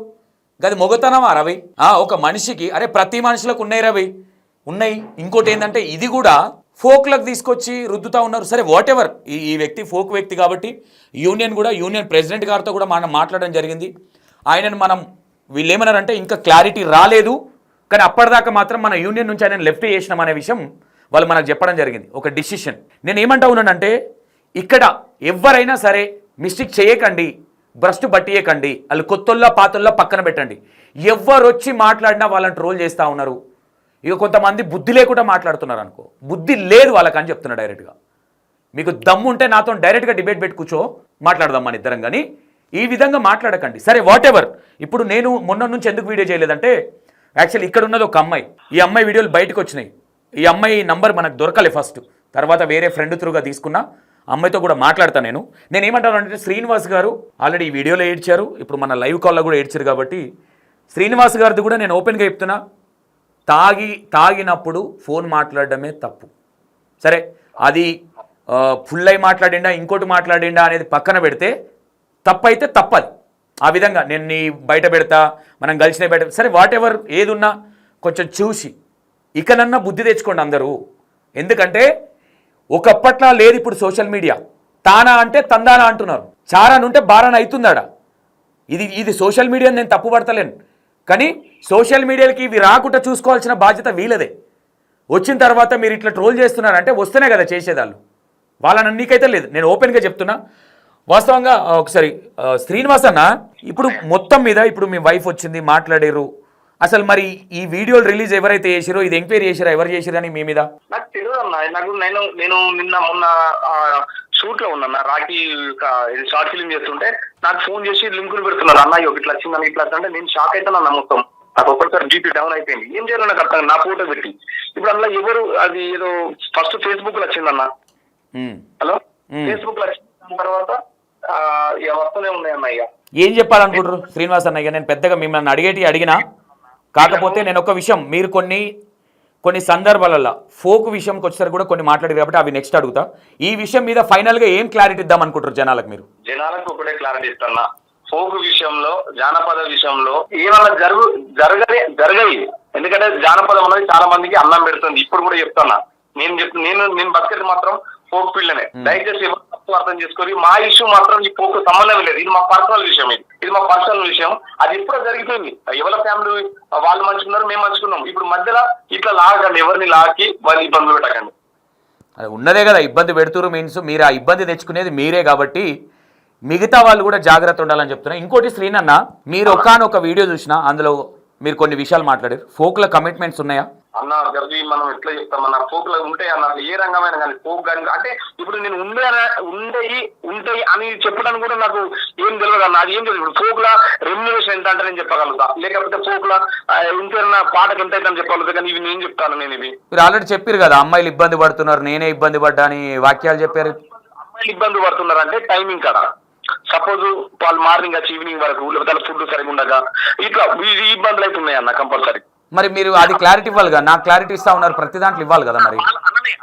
గది మొగతనమా రవి? ఒక మనిషికి, అరే ప్రతి మనుషులకు ఉన్నాయి రవి, ఉన్నాయి. ఇంకోటి ఏంటంటే ఇది కూడా ఫోక్లకు తీసుకొచ్చి రుద్దుతా ఉన్నారు. సరే వాట్ ఎవర్, ఈ వ్యక్తి ఫోక్ వ్యక్తి కాబట్టి యూనియన్ ప్రెసిడెంట్ గారితో కూడా మనం మాట్లాడడం జరిగింది. ఆయనను మనం వీళ్ళు ఏమన్నారంటే ఇంకా క్లారిటీ రాలేదు, కానీ అప్పటిదాకా మాత్రం మన యూనియన్ నుంచి ఆయన లెఫ్ట్ చేసినాం అనే విషయం వాళ్ళు మనకు చెప్పడం జరిగింది, ఒక డిసిషన్. నేను ఏమంటా ఉన్నానంటే, ఇక్కడ ఎవరైనా సరే మిస్టేక్ చేయకండి, భ్రష్టు పట్టియకండి, వాళ్ళు కొత్తోళ్ళ పాతోళ్ళ పక్కన పెట్టండి. ఎవరు వచ్చి మాట్లాడినా వాళ్ళని ట్రోల్ చేస్తూ ఉన్నారు. ఇక కొంతమంది బుద్ధి లేకుండా మాట్లాడుతున్నారు అనుకో, బుద్ధి లేదు వాళ్ళకని చెప్తున్నా డైరెక్ట్గా. మీకు దమ్ము ఉంటే నాతో డైరెక్ట్గా డిబేట్ పెట్టి కూర్చో, మాట్లాడదాం మన ఇద్దరం, కానీ ఈ విధంగా మాట్లాడకండి. సరే వాట్ ఎవర్. ఇప్పుడు నేను మొన్న నుంచి ఎందుకు వీడియో చేయలేదంటే, యాక్చువల్లీ ఇక్కడ ఉన్నది ఒక అమ్మాయి, ఈ అమ్మాయి వీడియోలు బయటకు వచ్చినాయి. ఈ అమ్మాయి నంబర్ మనకు దొరకలే ఫస్ట్, తర్వాత వేరే ఫ్రెండ్ త్రూగా తీసుకున్నా. అమ్మాయితో కూడా మాట్లాడతాను నేను ఏమంటాను అంటే, శ్రీనివాస్ గారు ఆల్రెడీ ఈ వీడియోలో ఏడ్చారు, ఇప్పుడు మన లైవ్ కాల్లో కూడా ఏడ్చారు కాబట్టి శ్రీనివాస్ గారిది కూడా నేను ఓపెన్గా చెప్తున్నా, తాగినప్పుడు ఫోన్ మాట్లాడడమే తప్పు. సరే అది ఫుల్ అయి మాట్లాడిండా ఇంకోటి మాట్లాడిండా అనేది పక్కన పెడితే, తప్పైతే తప్పది. ఆ విధంగా నేను నీ బయట పెడతా, మనం కలిసిన బయట, సరే వాట్ ఎవర్ ఏదున్నా కొంచెం చూసి ఇకనన్నా బుద్ధి తెచ్చుకోండి అందరూ. ఎందుకంటే ఒకప్పట్లా లేదు ఇప్పుడు సోషల్ మీడియా. తానా అంటే తందానా అంటున్నారు, చారానుంటే బారాన అవుతుందాడ. ఇది సోషల్ మీడియాని నేను తప్పు పడతలేను, కానీ సోషల్ మీడియాకి ఇవి రాకుండా చూసుకోవాల్సిన బాధ్యత వీళ్ళదే. వచ్చిన తర్వాత మీరు ఇట్లా ట్రోల్ చేస్తున్నారంటే వస్తేనే కదా చేసేదాళ్ళు, వాళ్ళని నీకైతే లేదు. నేను ఓపెన్గా చెప్తున్నా. వాస్తవంగా ఒకసారి శ్రీనివాస్ అన్న, ఇప్పుడు మొత్తం మీద ఇప్పుడు మీ వైఫ్ వచ్చింది మాట్లాడారు, అసలు మరి ఈ వీడియోలు రిలీజ్ ఎవరైతే చేసిరో ఇది ఎంక్వైరీ చేసిరా, ఎవరు చేసిరా అని మీ మీద? నాకు తెలియదు అన్న. నేను నిన్న మొన్న షూట్ లో ఉన్నా, రాఖీ షార్ట్ ఫిల్మ్ చేస్తుంటే నాకు ఫోన్ చేసి లింకులు పెడుతున్నారు, అన్న ఇట్లా వచ్చిందని ఇట్లా అంటే నేను షాక్ అవుతాను మొత్తం. నాకు ఒక్కసారి జీపీ డౌన్ అయిపోయింది, ఏం చేయాలో నాకు అర్థం. నా ఫోటో పెట్టి ఇప్పుడు అందులో ఎవరు, అది ఏదో ఫస్ట్ ఫేస్బుక్ లో వచ్చిందన్న. హలో, ఫేస్బుక్ లో వచ్చిన తర్వాత వస్తూనే ఉన్నాయన్న. ఇక ఏం చెప్పాలనుకుంటారు శ్రీనివాస్ అన్న? ఇక నేను పెద్దగా మిమ్మల్ని అడిగినా, కాకపోతే నేను ఒక విషయం, మీరు కొన్ని సందర్భాలలో ఫోక్ విషయంకి వచ్చేసరికి కూడా కొన్ని మాట్లాడారు కాబట్టి అవి నెక్స్ట్ అడుగుతా. ఈ విషయం మీద ఫైనల్గా ఏం క్లారిటీ ఇద్దాం అనుకుంటారు జనాలకు? మీరు జనాలకు ఒకటే క్లారిటీ ఇస్తున్నా, ఫోక్ విషయంలో జానపద విషయంలో ఏమన్నా జరగవి. ఎందుకంటే జానపదం అనేది చాలా మందికి అన్నం పెడుతుంది. ఇప్పుడు కూడా చెప్తున్నా, నేను బతికేది మాత్రం ఫోక్ ఫీల్డ్నే. దయచేసి ఎవరు తప్పు అర్థం చేసుకొని, మా ఇష్యూ మాత్రం ఈ ఫోక్ సంబంధం లేదు. ఇది మా పర్సనల్ విషయం, ఇది మా పర్సనల్ విషయం. అది ఎప్పుడో జరిగిపోయింది. ఎవరి ఫ్యామిలీ వాళ్ళు మంచుకున్నారు, మేము మంచుకున్నాం. ఇప్పుడు మధ్యలో ఇట్లా లాగండి, ఎవరిని లాగి వాళ్ళు ఇబ్బందులు పెట్టకండి. అది ఉన్నదే కదా, ఇబ్బంది పెడుతురు మీన్స్ మీరు ఆ ఇబ్బంది తెచ్చుకునేది మీరే కాబట్టి మిగతా వాళ్ళు కూడా జాగ్రత్త ఉండాలని చెప్తున్నా. ఇంకోటి శ్రీనన్న, మీరు ఒకానొక వీడియో చూసినా, అందులో మీరు కొన్ని విషయాలు మాట్లాడారు. ఫోక్లో కమిట్మెంట్స్ ఉన్నాయా అన్న? గర్వి మనం ఎట్లా చెప్తామన్న, ఫోక్ లో ఉంటాయి అన్న, ఏ రంగమైనా కానీ ఫోక్ కానీ. అంటే ఇప్పుడు నేను ఉంటాయి అని చెప్పడానికి కూడా నాకు ఏం తెలియదు అన్న. అది ఏం తెలియదు. ఇప్పుడు ఫోక్ లా రెమ్యునరేషన్ ఎంత అంటే నేను చెప్పగలుగుతా, లేకపోతే ఫోక్ లా ఇంకేమన్నా పాటకు ఎంత అయితే చెప్పగలుగుతా, కానీ ఇవి నేను చెప్తాను. నేను ఇవి మీరు ఆల్రెడీ చెప్పారు కదా, అమ్మాయిలు ఇబ్బంది పడుతున్నారు, నేనే ఇబ్బంది పడ్డా అని వాక్యాలు చెప్పారు. అమ్మాయిలు ఇబ్బంది పడుతున్నారు అంటే టైమింగ్ కదా. సపోజ్ వాళ్ళు మార్నింగ్ వచ్చి ఈవినింగ్ వరకు, లేకపోతే ఫుడ్ సరిగా ఉండగా ఇట్లా ఈ ఇబ్బందులు అయితే ఉన్నాయి అన్న కంపల్సరీ. మరి మీరు అది క్లారిటీ ఇవ్వాలి కదా, నాకు క్లారిటీ ఇస్తా ఉన్నారు, ప్రతి దాంట్లో ఇవ్వాలి కదా. మరి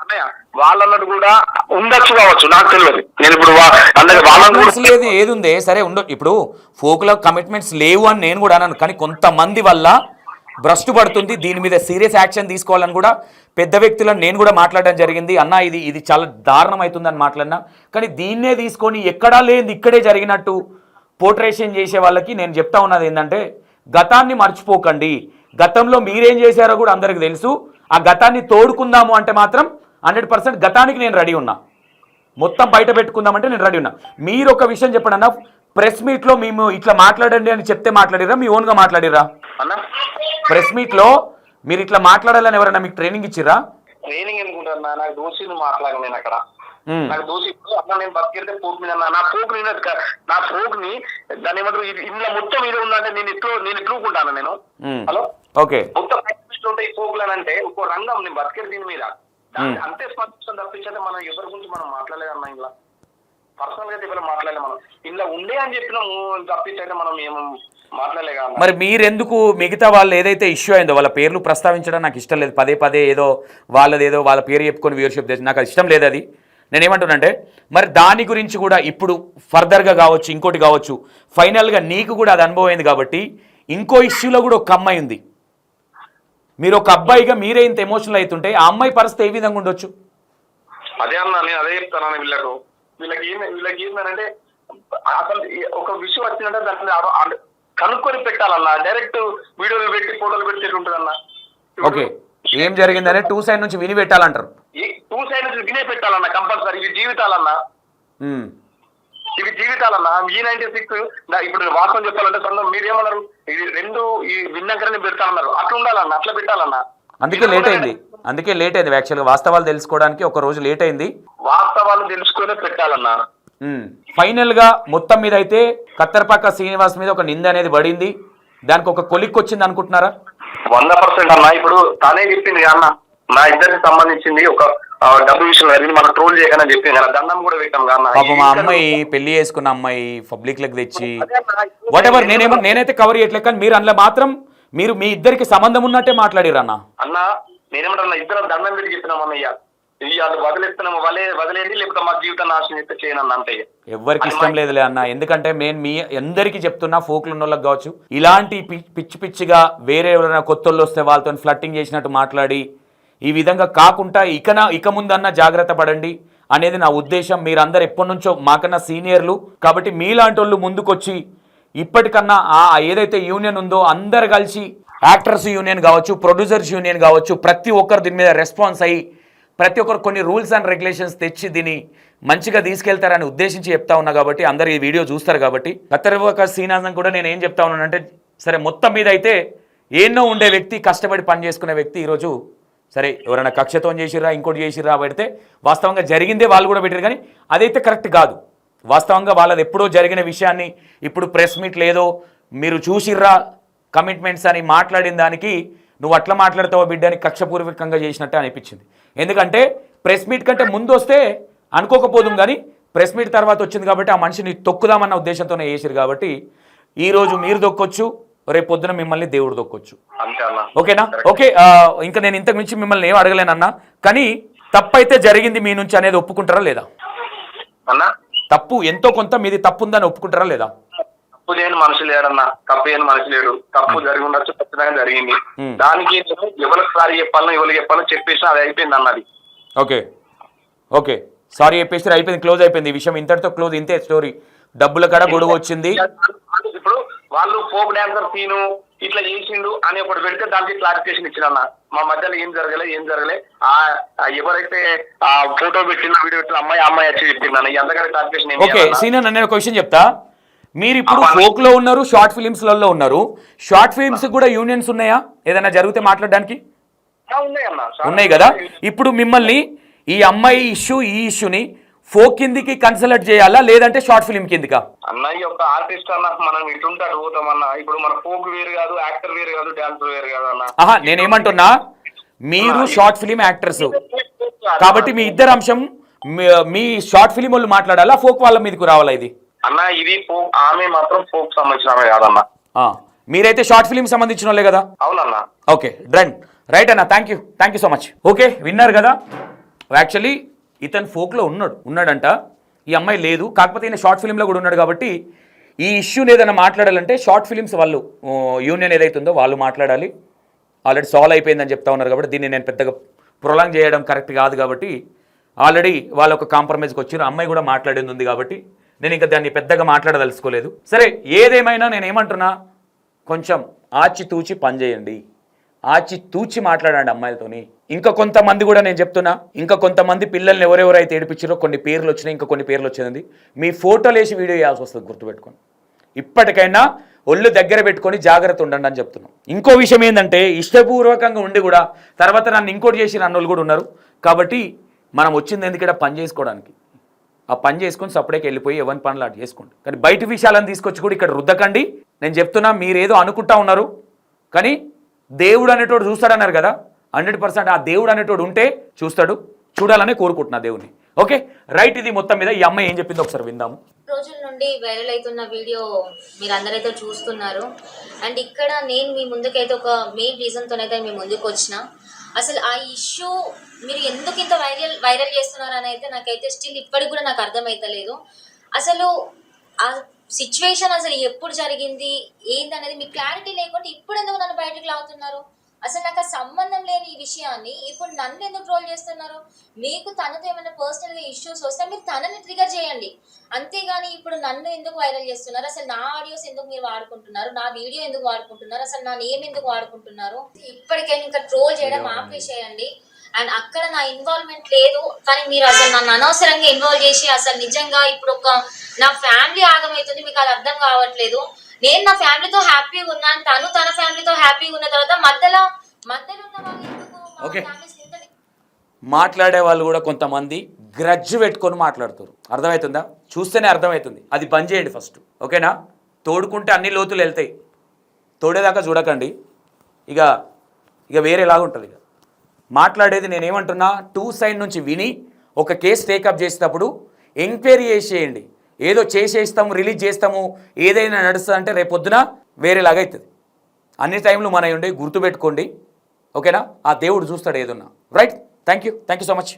అన్నయ్య వాళ్ళన్నట్టు కూడా ఉండొచ్చు కావచ్చు, నాకు తెలియదు. నేను ఇప్పుడు లేదు ఏది ఉందే సరే ఇప్పుడు ఫోక్లో కమిట్మెంట్స్ లేవు అని నేను కూడా అన్నాను, కానీ కొంతమంది వల్ల భ్రష్టు పడుతుంది, దీని మీద సీరియస్ యాక్షన్ తీసుకోవాలని కూడా పెద్ద వ్యక్తులను నేను కూడా మాట్లాడడం జరిగింది. అన్న ఇది చాలా దారుణం అవుతుందని మాట్లాడినా, కానీ దీన్నే తీసుకొని ఎక్కడా లేదు ఇక్కడే జరిగినట్టు పోర్ట్రేషన్ చేసే వాళ్ళకి నేను చెప్తా ఉన్నది ఏంటంటే, గతాన్ని మర్చిపోకండి. గతంలో మీరేం చేశారో కూడా అందరికి తెలుసు. ఆ గతాన్ని తోడుకుందాము అంటే మాత్రం 100% గతానికి నేను రెడీ ఉన్నా, మొత్తం బయట పెట్టుకుందామంటే నేను రెడీ ఉన్నా. మీరు ఒక విషయం చెప్పండి అన్న, ప్రెస్ మీట్లో మేము ఇట్లా మాట్లాడండి అని చెప్తే మాట్లాడిరా, మీ ఓన్గా మాట్లాడిరా? ప్రెస్ మీట్లో మీరు ఇట్లా మాట్లాడాలని ఎవరైనా మీకు ట్రైనింగ్ ఇచ్చిరా? ట్రైనింగ్ అనుకుంటున్నా, నాకు దోషిని మాట్లాడను నేను అక్కడ. నాకు దోషి ఇప్పుడు అన్న నేను బతికేస్తే పోక్ మీద నా పోక్ ని నా పోక్ ని దాని ఏమంటారు ఇంట్లో మొత్తం మీద ఉందంటే నేను ఎట్లుకుంటాను నేను హలో ఓకే మొత్తం ఉంటాయి ఈ పోకులు అంటే ఒక్కో రంగం నేను బతికేది దీని మీద అంతే స్పందించడం తప్పించంటే మనం ఎవరి గురించి మనం మాట్లాడలేదన్నా ఇలా పర్సనల్ గా ఎవరు మాట్లాడలే మనం ఇలా ఉండే అని చెప్పినాము తప్పించంటే మనం ఏమో మాట్లాడలే కదా. మరి మీరెందుకు మిగతా వాళ్ళు ఏదైతే ఇష్యూ అయిందో వాళ్ళ పేర్లు ప్రస్తావించడం నాకు ఇష్టం లేదు. పదే పదే ఏదో వాళ్ళ పేరు చెప్పుకొని వ్యూవర్షిప్ చేసి నాకు ఇష్టం లేదు. అది నేనేమంటున్నానంటే మరి దాని గురించి కూడా ఇప్పుడు ఫర్దర్గా కావచ్చు ఇంకోటి కావచ్చు ఫైనల్గా నీకు కూడా అది అనుభవం అయింది కాబట్టి ఇంకో ఇష్యూలో కూడా ఒక అమ్మాయి ఉంది. మీరు ఒక అబ్బాయిగా మీరే ఇంత ఎమోషనల్ అవుతుంటే ఆ అమ్మాయి పరిస్థితి ఏ విధంగా ఉండొచ్చు? అదే అన్నా నేను అదే చెప్తాను వీళ్ళకి ఏంటంటే అసలు ఒక విషయం వచ్చిందంటే దాన్ని కనుక్కొని పెట్టాలన్నా. డైరెక్ట్ వీడియోలు పెట్టి ఫోటోలు పెట్టి ఉంటుందన్నా. ఓకే ఏం జరిగిందనే టూ సైడ్ నుంచి విని పెట్టాలంటారు. టూ సైడ్ నుంచి వినే పెట్టాలన్నా కంపల్సరీ. ఇవి జీవితాలన్నా E96 ఇప్పుడు వాస్తవం చెప్పాలంటే సందం మీరేమన్నారు ఇది రెండు ఈ విన్నాకనే పెడతానన్నారు. అట్లా ఉండాలన్నా, అట్లా పెట్టాలన్నా. అందుకే లేట్ అయింది యాక్చువల్గా వాస్తవాలు తెలుసుకోవడానికి ఒక రోజు లేట్ అయింది. వాస్తవాలు తెలుసుకునే పెట్టాలన్నా. ఫైనల్ గా మొత్తం మీద అయితే కత్తెరపాక శ్రీనివాస్ మీద ఒక నింద అనేది పడింది. దానికి ఒక కొలిక్ వచ్చింది అనుకుంటున్నారా? 100% అన్న. ఇప్పుడు తనే చెప్పింది అన్న నా ఇద్దరికి సంబంధించింది ఒక డబ్బు విషయం మనం ట్రోల్ చేయగానే చెప్పింది కదా, దండం కూడా పెట్టాం కదా. పాపం మా అమ్మాయి పెళ్లి చేసుకున్న అమ్మాయి పబ్లిక్ లకు తెచ్చి వాట్ ఎవర్ నేనైతే కవర్ చేయట్లేదు. కానీ మీరు అందులో మాత్రం మీరు మీ ఇద్దరికి సంబంధం ఉన్నట్టే మాట్లాడిరు అన్న. నేనేమంటా ఇద్దరు దండం పెట్టి చెప్పినాం అన్నయ్య వదిలేస్తున్నాము వదిలేండి లేకపోతే మా జీవితం నాశనం అయితే చేయనన్న అంతే. ఎవరికి ఇష్టం లేదులే అన్న. ఎందుకంటే నేను మీ అందరికీ చెప్తున్నా ఫోక్లు ఉన్న వాళ్ళకి కావచ్చు ఇలాంటి పిచ్చిగా వేరే ఎవరైనా కొత్త వాళ్ళు వస్తే వాళ్ళతో ఫ్లట్టింగ్ చేసినట్టు మాట్లాడి ఈ విధంగా కాకుండా ఇక ముందన్నా జాగ్రత్త పడండి అనేది నా ఉద్దేశం. మీరందరూ ఎప్పటి నుంచో మాకన్నా సీనియర్లు కాబట్టి మీలాంటి వాళ్ళు ముందుకొచ్చి ఇప్పటికన్నా ఏదైతే యూనియన్ ఉందో అందరు కలిసి యాక్టర్స్ యూనియన్ కావచ్చు ప్రొడ్యూసర్స్ యూనియన్ కావచ్చు ప్రతి ఒక్కరు దీని మీద రెస్పాన్స్ అయ్యి ప్రతి ఒక్కరు కొన్ని రూల్స్ అండ్ రెగ్యులేషన్స్ తెచ్చి దీన్ని మంచిగా తీసుకెళ్తారని ఉద్దేశించి చెప్తా ఉన్నా కాబట్టి అందరు ఈ వీడియో చూస్తారు కాబట్టి కత్తెరపాక శ్రీనివాసన్ కూడా నేను ఏం చెప్తా ఉన్నానంటే సరే మొత్తం మీద అయితే ఎన్నో ఉండే వ్యక్తి కష్టపడి పని చేసుకునే వ్యక్తి ఈరోజు సరే ఎవరైనా కక్షతో చేసిర్రా ఇంకోటి చేసిర్రా పెడితే వాస్తవంగా జరిగిందే వాళ్ళు కూడా పెట్టారు. కానీ అదైతే కరెక్ట్ కాదు. వాస్తవంగా వాళ్ళది ఎప్పుడో జరిగిన విషయాన్ని ఇప్పుడు ప్రెస్ మీట్ లేదో మీరు చూసిర్రా కమిట్మెంట్స్ అని మాట్లాడిన దానికి నువ్వు అట్లా మాట్లాడతావో బిడ్డని కక్షపూర్వకంగా చేసినట్టే అనిపించింది. ఎందుకంటే ప్రెస్ మీట్ కంటే ముందు వస్తే అనుకోకపోదుం కానీ ప్రెస్ మీట్ తర్వాత వచ్చింది కాబట్టి ఆ మనిషిని తొక్కుదామన్న ఉద్దేశంతోనే చేసిరు కాబట్టి ఈరోజు మీరు దొక్కొచ్చు రేపు పొద్దున మిమ్మల్ని దేవుడు దొక్కొచ్చు. ఓకేనా? ఓకే ఇంకా నేను ఇంతకు మించి మిమ్మల్ని ఏం అడగలేనన్నా. కానీ తప్పు అయితే జరిగింది మీ నుంచి అనేది ఒప్పుకుంటారా లేదా? తప్పు ఎంతో కొంత మీది తప్పు ఉందని ఒప్పుకుంటారా లేదా? తప్పు చేయని మనిషి లేడన్నా, తప్పు చేయని మనిషి లేడు. తప్పు జరిగి ఉండొచ్చు, ఖచ్చితంగా జరిగింది. దానికి ఎవరికి సారీ చెప్పాలో చెప్పేసి అది అయిపోయింది అన్నది. ఓకే సారీ చెప్పేసి అయిపోయింది, క్లోజ్ అయిపోయింది. ఈ విషయం ఇంతటితో క్లోజ్. ఇంతే స్టోరీ. డబ్బుల కాడ గొడవ వచ్చింది. ఇప్పుడు వాళ్ళు ఫోక్ డాన్సర్ సీను ఇట్లా చేసిండు అని ఒకటి పెడితే దానికి క్లారిఫికేషన్ ఇచ్చిన మా మధ్యలో ఏం జరగలే ఎవరైతే ఆ ఫోటో పెట్టిన వీడియో పెట్టిన అమ్మాయి వచ్చి చెప్పింది ఎంతకంటే క్లారిఫికేషన్. ఓకే సీనియర్ నేను ఒక విషయం చెప్తా. మీరు ఇప్పుడు ఫోక్ లో ఉన్నారు, షార్ట్ ఫిలిమ్స్లలో ఉన్నారు. షార్ట్ ఫిలిమ్స్ కూడా యూనియన్స్ ఉన్నాయా ఏదైనా జరిగితే మాట్లాడడానికి? ఉన్నాయి కదా. ఇప్పుడు మిమ్మల్ని ఈ అమ్మాయి ఈ ఇష్యూని ఫోక్ కిందికి కన్సల్ట్ చేయాలా లేదంటే షార్ట్ ఫిలిం కిందికా? అన్నయ్య ఒక ఆర్టిస్ట్ అన్న మనం ఇటుంటాడు పోతామన్నా. ఇప్పుడు మన ఫోక్ వేరు కాదు, యాక్టర్ వేరు కాదు, డాన్సర్ వేరు కాదు అన్న. నేనేమంటున్నా మీరు షార్ట్ ఫిలిం యాక్టర్స్ కాబట్టి మీ ఇద్దరు అంశం మీ షార్ట్ ఫిలిం వాళ్ళు మాట్లాడాలా ఫోక్ వాళ్ళ మీదకి రావాలా? ఇది అన్న ఇది ఫోక్, ఆమె మాత్రం ఫోక్ సంబంధించిన ఆమె కాదన్న. మీరైతే షార్ట్ ఫిలిం సంబంధించిన వాళ్ళే కదా? అవునన్నా. ఓకే డన్ రైట్ అన్న. Thank you so much. Okay విన్నారు కదా. యాక్చువల్లీ ఇతను ఫోక్లో ఉన్నాడంట, ఈ అమ్మాయి లేదు. కాకపోతే ఈయన షార్ట్ ఫిలింలో కూడా ఉన్నాడు కాబట్టి ఈ ఇష్యూని ఏదైనా మాట్లాడాలంటే షార్ట్ ఫిలిమ్స్ వాళ్ళు యూనియన్ ఏదైతుందో వాళ్ళు మాట్లాడాలి. ఆల్రెడీ సాల్వ్ అయిపోయిందని చెప్తా ఉన్నారు కాబట్టి దీన్ని నేను పెద్దగా ప్రొలాంగ్ చేయడం కరెక్ట్ కాదు కాబట్టి ఆల్రెడీ వాళ్ళు ఒక కాంప్రమైజ్కి వచ్చారు. అమ్మాయి కూడా మాట్లాడింది ఉంది కాబట్టి నేను ఇంకా దాన్ని పెద్దగా మాట్లాడదలుచుకోలేదు. సరే ఏదేమైనా నేను ఏమంటున్నా కొంచెం ఆచితూచి పనిచేయండి, ఆచితూచి మాట్లాడండి అమ్మాయిలతోని. ఇంకా కొంతమంది కూడా నేను చెప్తున్నా, ఇంకా కొంతమంది పిల్లల్ని ఎవరెవరైతే ఏడిపించారో కొన్ని పేర్లు వచ్చినాయి, ఇంకా కొన్ని పేర్లు వచ్చింది. మీ ఫోటోలు వేసి వీడియో చేయాల్సి వస్తుంది, గుర్తుపెట్టుకోండి. ఇప్పటికైనా ఒళ్ళు దగ్గర పెట్టుకొని జాగ్రత్త ఉండండి అని చెప్తున్నాం. ఇంకో విషయం ఏంటంటే ఇష్టపూర్వకంగా ఉండి కూడా తర్వాత నన్ను ఇంకోటి చేసిన అన్నోళ్ళు కూడా ఉన్నారు కాబట్టి మనం వచ్చింది ఎందుకంటే పని చేసుకోవడానికి. ఆ పని చేసుకొని సపరేట్గా వెళ్ళిపోయి ఎవరి పనులు అటు చేసుకోండి. కానీ బయట విషయాలను తీసుకొచ్చి కూడా ఇక్కడ రుద్దకండి. నేను చెప్తున్నా, మీరేదో అనుకుంటా ఉన్నారు, కానీ దేవుడు అనేటోడు చూస్తాడన్నారు కదా, 100% ఆ దేవుడు అనేటోడు ఉంటే చూస్తాడు. చూడాలనే కోరుకుంటున్నా దేవుని. Okay right. ఇది మొత్తం మీద ఈ అమ్మాయి ఏం చెప్పిందో ఒకసారి విందాము. రోజుల నుండి వైరల్ అవుతున్న వీడియో మీరు అందరైతే చూస్తున్నారు. అండ్ ఇక్కడ నేను మీ ముందుకైతే ఒక మెయిన్ రీజన్తోనైతే మీ ముందుకు వచ్చిన. అసలు ఆ ఇష్యూ మీరు ఎందుకు ఇంత వైరల్ చేస్తున్నారు అని అయితే నాకైతే స్టిల్ ఇప్పటికి కూడా నాకు అర్థమైతలేదు. అసలు ఆ సిచ్యువేషన్ అసలు ఎప్పుడు జరిగింది ఏందనేది మీకు క్లారిటీ లేకుండా ఇప్పుడు ఎందుకు నన్ను బయటకు లాగుతున్నారు? అసలు నాకు ఆ సంబంధం లేని ఈ విషయాన్ని ఇప్పుడు నన్ను ఎందుకు ట్రోల్ చేస్తున్నారు? మీకు తనతో ఏమైనా పర్సనల్గా ఇష్యూస్ వస్తే మీరు తనని ట్రిగర్ చేయండి, అంతేగాని ఇప్పుడు నన్ను ఎందుకు వైరల్ చేస్తున్నారు? అసలు నా ఆడియోస్ ఎందుకు మీరు వాడుకుంటున్నారు? నా వీడియో ఎందుకు వాడుకుంటున్నారు? అసలు నా నేమ్ ఎందుకు వాడుకుంటున్నారు? ఇప్పటికైనా ఇంకా ట్రోల్ చేయడం ఆపేసేయండి. అండ్ అక్కడ నా ఇన్వాల్వ్మెంట్ లేదు, కానీ మీరు అసలు నన్ను అనవసరంగా ఇన్వాల్వ్ చేసి అసలు నిజంగా ఇప్పుడు నా ఫ్యామిలీ ఆగమవుతుంది. మీకు అది అర్థం కావట్లేదు. నేను నా ఫ్యామిలీతో హ్యాపీగా ఉన్నాను, తను తన ఫ్యామిలీతో హ్యాపీగా ఉన్న తర్వాత మధ్యలో ఉన్న వాళ్ళు ఓకే. మాట్లాడే వాళ్ళు కూడా కొంతమంది గ్రడ్జ్ పెట్టుకొని మాట్లాడుతారు. అర్థమవుతుందా? చూస్తేనే అర్థమవుతుంది. అది బంద్ చేయండి ఫస్ట్, ఓకేనా? తోడుకుంటే అన్ని లోతులు వెళ్తాయి. తోడేదాకా చూడకండి. ఇక వేరేలాగా ఉంటుంది. ఇక మాట్లాడేది నేనేమంటున్నా, 2 సైడ్ నుంచి విని ఒక కేసు టేకప్ చేసేటప్పుడు ఎంక్వైరీ చేసేయండి. ఏదో చేసేస్తాము, రిలీజ్ చేస్తాము, ఏదైనా నడుస్తుంది అంటే రేపొద్దున వేరేలాగా అవుతుంది. అన్ని టైంలో మన ఉండి గుర్తుపెట్టుకోండి, ఓకేనా? ఆ దేవుడు చూస్తాడు ఏదన్నా. Right. Thank you so much.